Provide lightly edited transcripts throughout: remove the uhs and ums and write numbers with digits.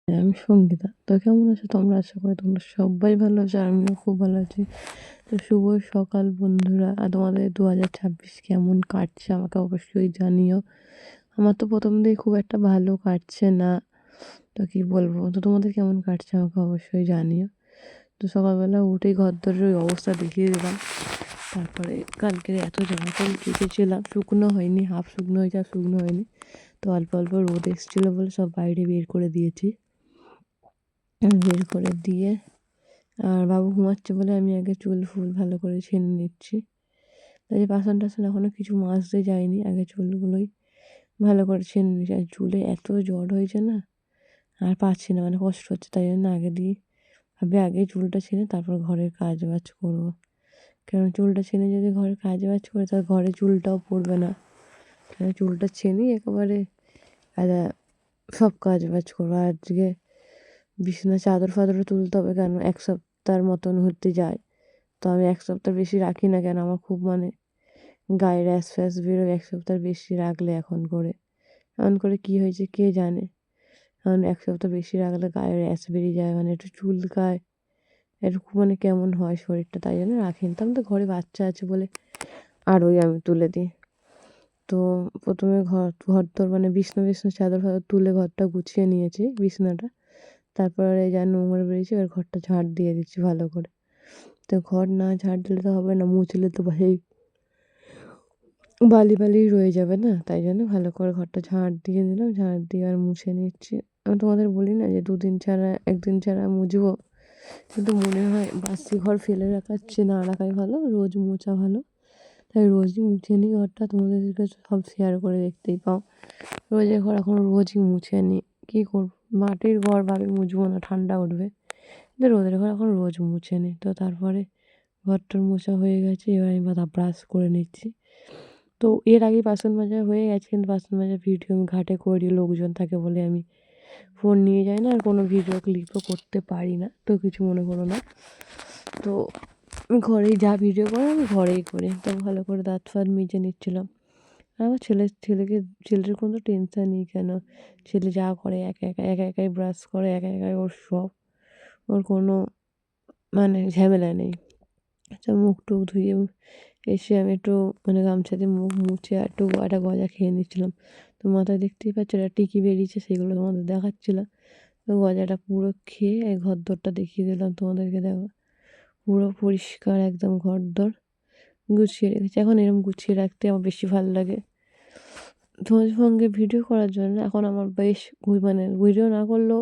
আমি সঙ্গীতা। তো কেমন আছো তোমরা? আশা করি তোমরা সবাই ভালো আছো, আর আমিও খুব ভালো আছি। তো শুভ সকাল বন্ধুরা। আর তোমাদের 2026 কেমন কাটছে আমাকে অবশ্যই জানিও। আমার তো প্রথম দিকে খুব একটা ভালো কাটছে না, তো কি বলবো। তো তোমাদের কেমন কাটছে আমাকে অবশ্যই জানিও। তো সকালবেলা উঠেই ঘরদোরের ওই অবস্থা দেখিয়ে দিলাম। তারপরে কালকে এত জামাকাপড় কেচেছিলাম, শুকনো হয়নি, হাফ শুকনো হয়েছে আর শুকনো হয়নি। তো অল্প অল্প রোদ এসেছিলো বলে সব বাইরে বের করে দিয়েছি। বের করে দিয়ে আর বাবু ঘুমাচ্ছে বলে আমি আগে চুল ফুল ভালো করে ছেড়ে নিচ্ছি। তাই বাসন টাসন এখনও কিছু মাজতে যায়নি, আগে চুলগুলোই ভালো করে ছেড়ে নিচ্ছি। আর চুলে এত জট হয়েছে না, আর পারছি না, মানে কষ্ট হচ্ছে। তাই জন্য আগে দিয়ে আগে চুলটা ছেড়ে তারপর ঘরের কাজ বাজ করবো। কারণ চুলটা ছেড়ে যদি ঘরের কাজ বাজ করে তাহলে ঘরে চুলটাও পড়বে না। চুলটা ছেড়েই একেবারে সব কাজ বাজ করবো। আজকে বিছানার চাদর ফাদরও তুলতে হবে, কেন 1 সপ্তাহের মতন হতে যায়। তো আমি 1 সপ্তাহ বেশি রাখি না, কেন আমার খুব মানে গায়ে র্যাশ ফ্যাশ বেরোয় 1 সপ্তাহ বেশি রাখলে। এমন করে কী হয়েছে কে জানে। কারণ 1 সপ্তাহ বেশি রাখলে গায়ে র্যাশ বেরিয়ে যায়, মানে একটু চুলকায়, একটু মানে কেমন হয় শরীরটা, তাই জন্য রাখি না। তো ঘরে বাচ্চা আছে বলে আরোই আমি তুলে দিই। তো প্রথমে ঘর মানে বিছনা চাদর ফাদর তুলে ঘরটা গুছিয়ে নিয়েছি, বিছনাটা। তারপরে যা নোংরা বেরিয়েছে এবার ঘরটা ঝাড় দিয়ে দিচ্ছি ভালো করে। তো ঘর না ঝাড় দিলে তো হবে না, মুছলে তো সেই বালি বালি রয়ে যাবে না, তাই জন্য ভালো করে ঘরটা ঝাড় দিয়ে দিলাম। ঝাড় দিয়ে আর মুছে নিচ্ছি। আমি তোমাদের বলি না যে 2 দিন ছাড়া 1 দিন ছাড়া মুছবো, কিন্তু মনে হয় বাসি ঘর ফেলে রাখার চেয়ে না রাখাই ভালো, রোজ মোছা ভালো। তাই রোজই মুছে নিই ঘরটা। তোমাদেরকে সব শেয়ার করে দেখতেই পাও। রোজের ঘর এখন রোজই মুছে নিই। কী করবো, মাটির ঘর ভাবে মুছবো না, ঠান্ডা উঠবে। কিন্তু রোদের ঘর এখন রোজ মুছে নিই। তো তারপরে ঘরটর মোছা হয়ে গেছে, এবার আমি ব্রাশ করে নিচ্ছি। তো এর আগেই বাসন মাজা হয়ে গেছে, কিন্তু বাসন মাজার ভিডিও আমি ঘাটে করি, লোকজন থাকে বলে আমি ফোন নিয়ে যাই না, আর কোনো ভিডিও ক্লিপও করতে পারি না। তো কিছু মনে করো না। তো আমি ঘরেই যা ভিডিও করি আমি ঘরেই করি। তো ভালো করে দাঁত ফাত মেজে নিচ্ছিলাম। আর আমার ছেলের কোনো টেনশন নেই, কেন ছেলে যা করে একাই ব্রাশ করে, একাই ওর সব, ওর কোনো মানে ঝামেলা নেই। আচ্ছা, মুখ টুক ধুয়ে এসে আমি একটু মানে গামছা দিয়ে মুখ মুছে আর একটু একটা গজা খেয়ে নিচ্ছিলাম। তো মাথায় দেখতেই পাচ্ছ একটা টিকি বেরিয়েছে, সেগুলো তোমাদের দেখাচ্ছিলাম। তো গজাটা পুরো খেয়ে এই ঘরদোরটা দেখিয়ে দিলাম তোমাদেরকে, দেখো পুরো পরিষ্কার একদম ঘরদোর গুছিয়ে রেখেছি। এখন এরকম গুছিয়ে রাখতে আমার বেশি ভালো লাগে তোমাদের সঙ্গে ভিডিও করার জন্য। এখন আমার বেশ মানে ভিডিও না করলেও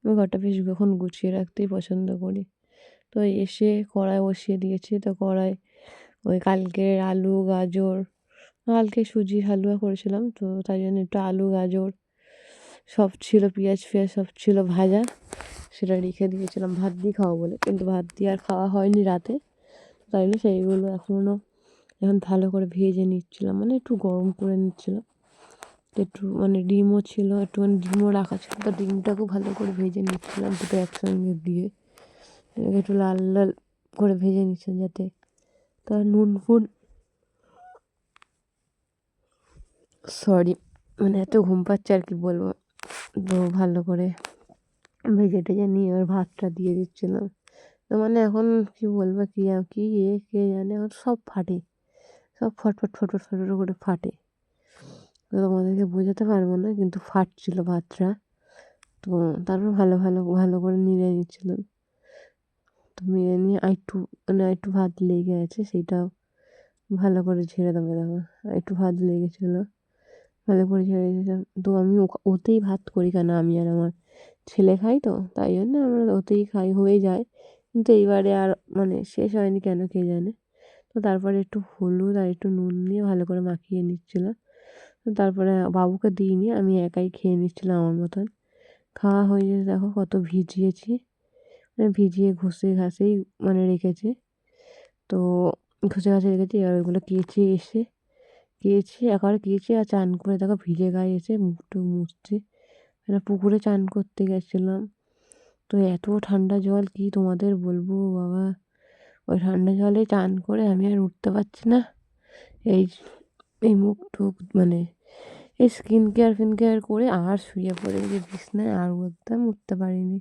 আমি ঘরটা বেশ এখন গুছিয়ে রাখতেই পছন্দ করি। তো এসে কড়াই বসিয়ে দিয়েছি। তো কড়াই ওই কালকের আলু গাজর, কালকে সুজির হালুয়া করেছিলাম, তো তাই জন্য একটু আলু গাজর সব ছিল, পেঁয়াজ ফিয়াজ সব ছিল ভাজা, সেটা রেখে দিয়েছিলাম ভাত দিয়ে খাওয়া বলে। কিন্তু ভাত দিয়ে আর খাওয়া হয়নি রাতে, তাই জন্য সেইগুলো এখন ভালো করে ভেজে নিচ্ছিলাম, মানে একটু গরম করে নিচ্ছিলাম। একটু মানে ডিমও ছিল, একটুখানি ডিমও রাখা ছিল, তো ডিমটাকেও ভালো করে ভেজে নিচ্ছিলাম দুটো একসঙ্গে দিয়ে। একটু লাল লাল করে ভেজে নিচ্ছিলাম যাতে তার নুন ফুন, সরি মানে এত ঘুম পাচ্ছে আর কি বলবো। তো ভালো করে ভেজে টেজে নিয়ে এবার ভাতটা দিয়ে দিচ্ছিলাম। তো মানে এখন কি বলবো, কে জানে, এখন সব ফাটে, সব ফটফট করে ফাটে। তো তোমাদেরকে বোঝাতে পারবো না, কিন্তু ফাটছিল ভাতটা। তো তারপর ভালো করে নেড়ে নিচ্ছিলাম। তো মেরে নিয়ে আরেকটু ভাত লেগে আছে, সেইটাও ভালো করে ঝেড়ে দেবো। দেখো একটু ভাত লেগেছিলো, ভালো করে ঝেড়ে দিয়েছিলাম। তো আমি ওতেই ভাত করি, কেন আমি আর আমার ছেলে খাই, তো তাই জন্য আমরা ওতেই খাই, হয়ে যায়। কিন্তু এইবারে আর মানে শেষ হয়নি, কেন কে জানে। তো তারপরে একটু হলুদ আর একটু নুন দিয়ে ভালো করে মাখিয়ে নিচ্ছিলাম। তো তারপরে বাবুকে দিইনি, আমি একাই খেয়ে নিচ্ছিলাম আমার মতন। খাওয়া হয়ে যেতে দেখো কত ভিজিয়েছি, মানে ভিজিয়ে ঘষে ঘাসেই মানে রেখেছি। তো ঘষে ঘাসে রেখেছি, এবার ওইগুলো একবারে কেচে আর চান করে দেখো ভিজে গায়ে এসে মুখ টুখ মুছছি। মানে পুকুরে চান করতে গেছিলাম, তো এত ঠান্ডা জল কি তোমাদের বলবো বাবা। ওই ঠান্ডা জলে চান করে আমি আর উঠতে পারছি না। এই এই মুখ টুক মানে এই স্কিন কেয়ার করে আর শুয়ে পড়ে যে বিছানায় আর একদম উঠতে পারিনি।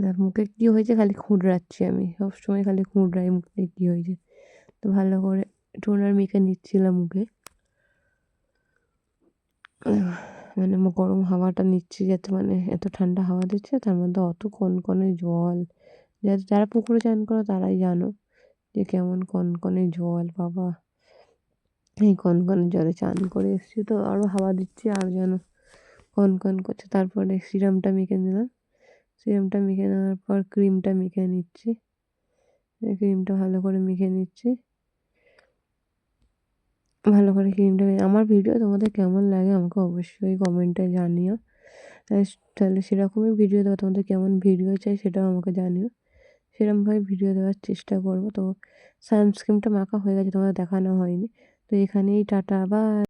আর মুখে কী হয়েছে খালি খুঁড়াচ্ছি আমি, সবসময় খালি খুঁড়াই মুখে কী হয়েছে। তো ভালো করে টোনার মেখে নিচ্ছিলাম মুখে। মানে গরম হাওয়াটা নিচ্ছি যাতে, মানে এত ঠান্ডা হাওয়া দিচ্ছে তার মধ্যে অত কনকনে জল। যারা পুকুরে চান করো তারাই জানো যে কেমন কনকনে জল বাবা। এই কনকনে জলে চান করে এসেছি তো আরও হাওয়া দিচ্ছে আর যেন কনকন করছে। তারপরে সিরামটা মেখে নিলাম। সিরামটা মেখে নেওয়ার পর ক্রিমটা মেখে নিচ্ছি। ক্রিমটা ভালো করে মেখে নিচ্ছি। ভালো করে ক্রিমটা আমার ভিডিও তোমাদের কেমন লাগে আমাকে অবশ্যই কমেন্টে জানিও। তাহলে সেরকমই ভিডিও দেবো, তোমাদের কেমন ভিডিও চাই সেটাও আমাকে জানিও। সেরকমভাবে ভিডিও দেওয়ার চেষ্টা করব। তো সানস্ক্রিনটা মাখা হয়ে গেছে, তোমাদের দেখানো হয়নি। তো এখানেই টাটা বাই।